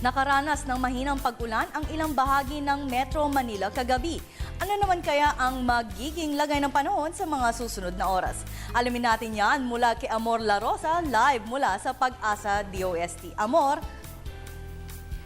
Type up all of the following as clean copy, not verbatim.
Nakaranas ng mahinang pag-ulan ang ilang bahagi ng Metro Manila kagabi. Ano naman kaya ang magiging lagay ng panahon sa mga susunod na oras? Alamin natin yan mula kay Amor La Rosa, live mula sa Pag-asa DOST. Amor.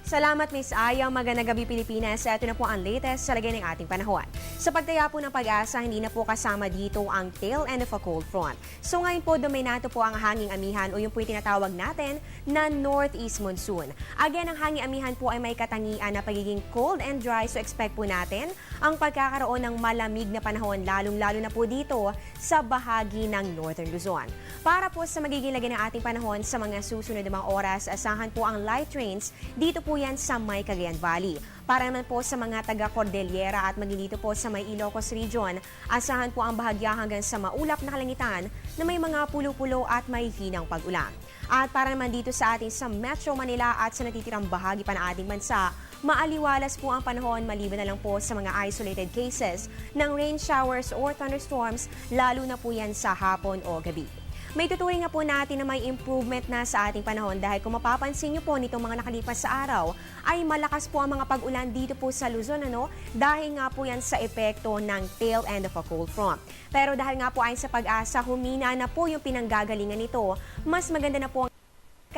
Salamat, Miss Aya. Magandang gabi, Pilipinas. Ito na po ang latest sa lagay ng ating panahon. Sa pagtaya po ng Pag-asa, hindi na po kasama dito ang tail end of a cold front. So ngayon po, dominato po ang hanging amihan o yung po yung tinatawag natin na northeast monsoon. Again, ang hanging amihan po ay may katangian na pagiging cold and dry. So expect po natin ang pagkakaroon ng malamig na panahon, lalong-lalo na po dito sa bahagi ng Northern Luzon. Para po sa magiging lagay ng ating panahon sa mga susunod na mga oras, asahan po ang light rains dito po yan sa may Cagayan Valley. Para naman po sa mga taga-Cordillera at maging dito po sa may Ilocos Region, asahan po ang bahagya hanggang sa maulap na kalangitan na may mga pulo-pulo at may hinang pag-ulan. At para naman dito sa ating sa Metro Manila at sa natitirang bahagi pa ng ating bansa, maaliwalas po ang panahon maliban na lang po sa mga isolated cases ng rain showers or thunderstorms, lalo na po yan sa hapon o gabi. May tuturing nga po natin na may improvement na sa ating panahon dahil kung mapapansin nyo po nitong mga nakalipas sa araw ay malakas po ang mga pag-ulan dito po sa Luzon dahil nga po yan sa epekto ng tail end of a cold front. Pero dahil nga po ayon sa Pag-asa, humina na po yung pinanggagalingan nito, mas maganda na po ang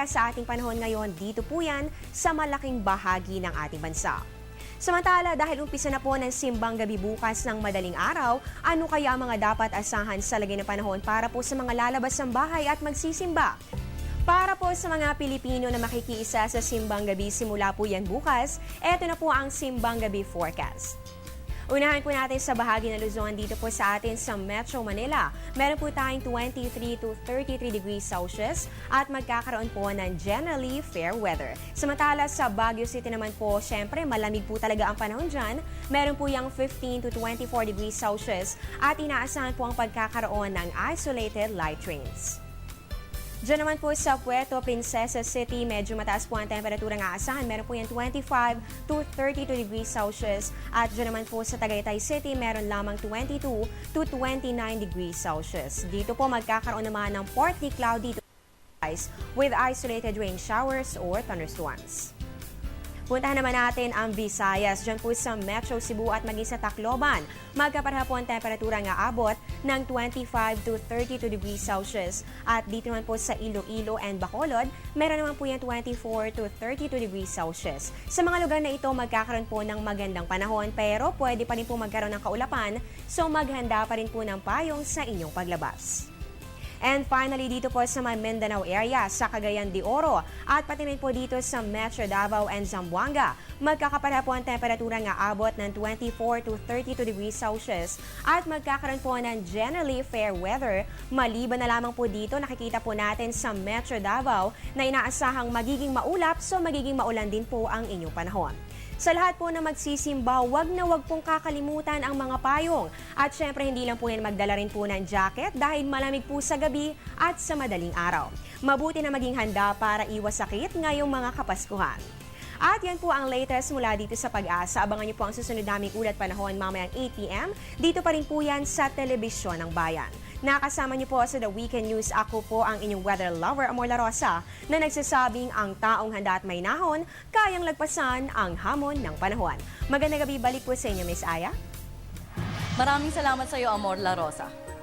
sa ating panahon ngayon dito po yan sa malaking bahagi ng ating bansa. Samantala, dahil umpisa na po ng simbang gabi bukas ng madaling araw, ano kaya ang mga dapat asahan sa lagay ng panahon para po sa mga lalabas ng bahay at magsisimba? Para po sa mga Pilipino na makikiisa sa simbang gabi simula po yan bukas, eto na po ang simbang gabi forecast. Unahan po natin sa bahagi ng Luzon dito po sa atin sa Metro Manila. Meron po tayong 23 to 33 degrees Celsius at magkakaroon po ng generally fair weather. Samantala sa Baguio City naman po, syempre malamig po talaga ang panahon dyan. Meron po yung 15 to 24 degrees Celsius at inaasahan po ang pagkakaroon ng isolated light rains. Diyan naman po sa Puerto Princesa City, medyo mataas po ang temperatura ng aasahan. Meron po yan 25 to 32 degrees Celsius. At diyan naman po sa Tagaytay City, meron lamang 22 to 29 degrees Celsius. Dito po magkakaroon naman ng partly cloudy to with isolated rain showers or thunderstorms. Puntahan naman natin ang Visayas, dyan po sa Metro Cebu at maging sa Tacloban. Magkapareha po ang temperatura nga abot ng 25 to 32 degrees Celsius. At dito naman po sa Iloilo and Bacolod, meron naman po yan 24 to 32 degrees Celsius. Sa mga lugar na ito, magkakaroon po ng magandang panahon pero pwede pa rin po magkaroon ng kaulapan, so maghanda pa rin po ng payong sa inyong paglabas. And finally, dito po sa Mindanao area, sa Cagayan de Oro at pati rin po dito sa Metro Davao and Zamboanga, magkakapareha po ang temperatura nga abot ng 24 to 32 degrees Celsius at magkakaroon po ng generally fair weather. Maliban na lamang po dito, nakikita po natin sa Metro Davao na inaasahang magiging maulap, so magiging maulan din po ang inyong panahon. Sa lahat po na magsisimba, wag pong kakalimutan ang mga payong. At syempre, hindi lang po yan magdala rin po ng jacket dahil malamig po sa gabi at sa madaling araw. Mabuti na maging handa para iwas sakit ngayong mga Kapaskuhan. At yan po ang latest mula dito sa Pag-asa. Abangan niyo po ang susunod naming ulat panahon mamayang 8 p.m. Dito pa rin po yan sa Telebisyon ng Bayan. Nakasama niyo po sa The Weekend News. Ako po ang inyong weather lover, Amor La Rosa, na nagsasabing ang taong handa at may nahon, kayang lagpasan ang hamon ng panahon. Magandang gabi, balik po sa inyo, Miss Aya. Maraming salamat sa iyo, Amor La Rosa.